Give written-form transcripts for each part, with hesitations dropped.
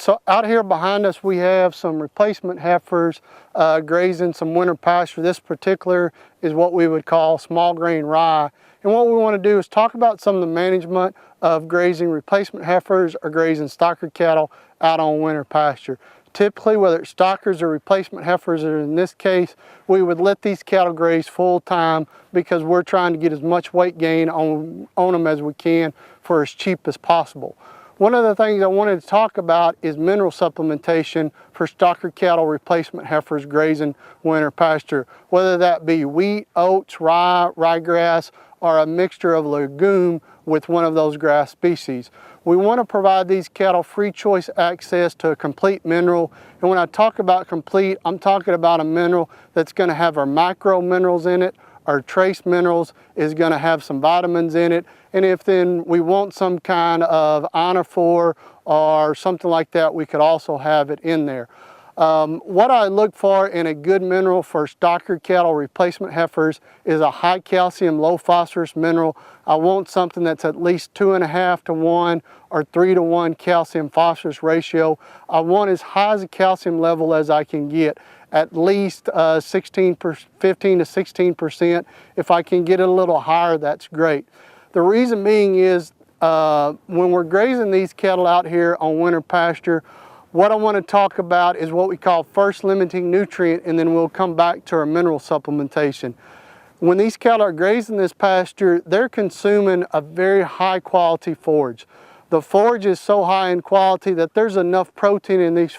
So out here behind us we have some replacement heifers grazing some winter pasture. This particular is what we would call small grain rye. And what we want to do is talk about some of the management of grazing replacement heifers or grazing stocker cattle out on winter pasture. Typically, whether it's stockers or replacement heifers, or in this case, we would let these cattle graze full time because we're trying to get as much weight gain on them as we can for as cheap as possible. One of the things I wanted to talk about is mineral supplementation for stocker cattle replacement heifers grazing winter pasture, whether that be wheat, oats, rye, ryegrass, or a mixture of legume with one of those grass species. We want to provide these cattle free choice access to a complete mineral. And when I talk about complete, I'm talking about a mineral that's going to have our micro minerals in it. Our trace minerals is going to have some vitamins in it. And if then we want some kind of ionophore or something like that, we could also have it in there. What I look for in a good mineral for stocker cattle replacement heifers is a high calcium, low phosphorus mineral. I want something that's at least 2.5 to 1 or 3 to 1 calcium phosphorus ratio. I want as high as a calcium level as I can get, at least 15 to 16%. If I can get it a little higher, that's great. The reason being is when we're grazing these cattle out here on winter pasture, what I want to talk about is what we call first limiting nutrient, and then we'll come back to our mineral supplementation. When these cattle are grazing this pasture, they're consuming a very high quality forage. The forage is so high in quality that there's enough protein in this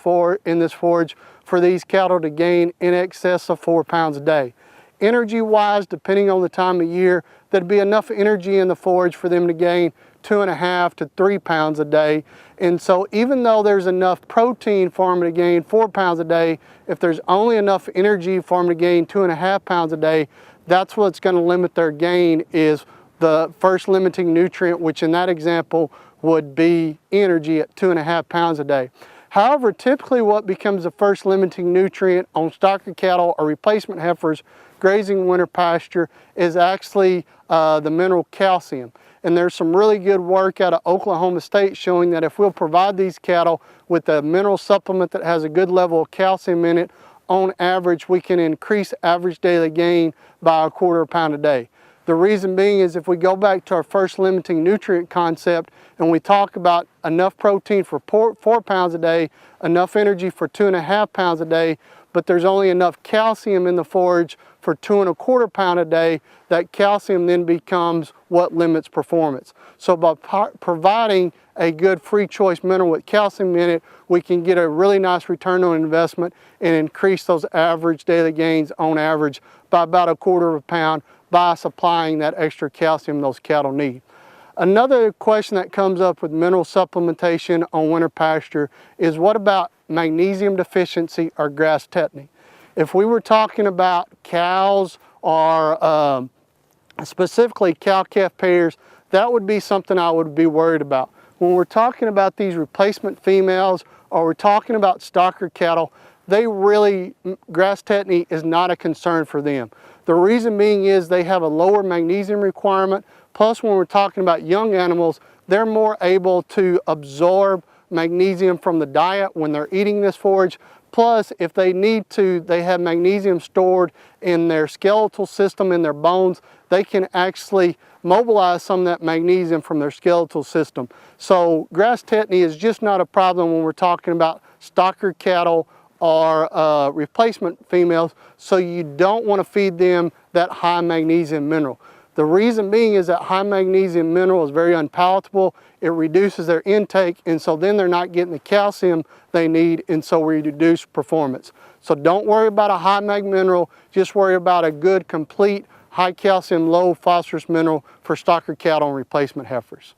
forage for these cattle to gain in excess of 4 pounds a day. Energy-wise, depending on the time of year, there'd be enough energy in the forage for them to gain 2.5 to 3 pounds a day. And so even though there's enough protein for them to gain 4 pounds a day, if there's only enough energy for them to gain 2.5 pounds a day, that's what's going to limit their gain, is the first limiting nutrient, which in that example would be energy at 2.5 pounds a day. However, typically what becomes the first limiting nutrient on stocker cattle or replacement heifers grazing winter pasture is actually the mineral calcium. And there's some really good work out of Oklahoma State showing that if we'll provide these cattle with a mineral supplement that has a good level of calcium in it, on average we can increase average daily gain by 1/4 pound a day. The reason being is if we go back to our first limiting nutrient concept and we talk about enough protein for 4 pounds a day, enough energy for 2.5 pounds a day, but there's only enough calcium in the forage for 2.25 pounds a day, that calcium then becomes what limits performance. So by providing a good free choice mineral with calcium in it, we can get a really nice return on investment and increase those average daily gains on average by about 1/4 pound by supplying that extra calcium those cattle need. Another question that comes up with mineral supplementation on winter pasture is, what about magnesium deficiency or grass tetany? If we were talking about cows or specifically cow-calf pairs, that would be something I would be worried about. When we're talking about these replacement females or we're talking about stocker cattle, grass tetany is not a concern for them. The reason being is they have a lower magnesium requirement. Plus, when we're talking about young animals, they're more able to absorb magnesium from the diet when they're eating this forage. Plus, if they need to, they have magnesium stored in their skeletal system, in their bones. They can actually mobilize some of that magnesium from their skeletal system. So grass tetany is just not a problem when we're talking about stocker cattle or replacement females, so you don't want to feed them that high magnesium mineral. The reason being is that high magnesium mineral is very unpalatable. It reduces their intake, and so then they're not getting the calcium they need, and so we reduce performance. So don't worry about a high mag mineral, just worry about a good, complete, high calcium, low phosphorus mineral for stocker cattle and replacement heifers.